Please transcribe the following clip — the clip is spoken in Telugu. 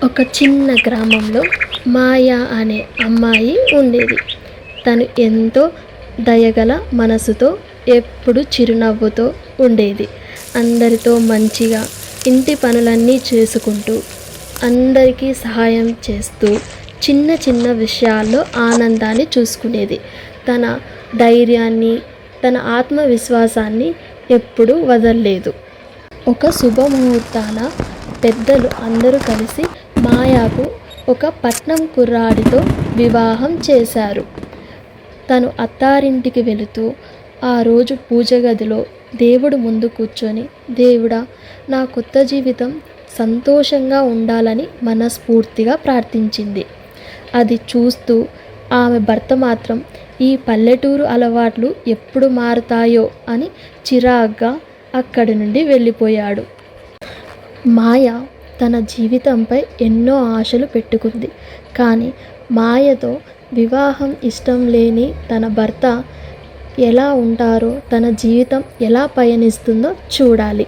ఒక చిన్న గ్రామంలో మాయ అనే అమ్మాయి ఉండేది. తను ఎంతో దయగల మనసుతో, ఎప్పుడు చిరునవ్వుతో ఉండేది. అందరితో మంచిగా ఇంటి పనులన్నీ చేసుకుంటూ, అందరికీ సహాయం చేస్తూ, చిన్న చిన్న విషయాల్లో ఆనందాన్ని చూసుకునేది. తన ధైర్యాన్ని, తన ఆత్మవిశ్వాసాన్ని ఎప్పుడూ వదల్లేదు. ఒక శుభముహూర్తాన పెద్దలు అందరూ కలిసి మాయాకు ఒక పట్నం కుర్రాడితో వివాహం చేశారు. తను అత్తారింటికి వెళుతూ ఆ రోజు పూజ గదిలో దేవుడు ముందు కూర్చొని, దేవుడా, నా కొత్త జీవితం సంతోషంగా ఉండాలని మనస్ఫూర్తిగా ప్రార్థించింది. అది చూస్తూ ఆమె భర్త మాత్రం ఈ పల్లెటూరు అలవాట్లు ఎప్పుడు మారుతాయో అని చిరాగ్గా అక్కడి నుండి వెళ్ళిపోయాడు. మాయ తన జీవితంపై ఎన్నో ఆశలు పెట్టుకుంది. కానీ మాయతో వివాహం ఇష్టం లేని తన భర్త ఎలా ఉంటారో, తన జీవితం ఎలా పయనిస్తుందో చూడాలి.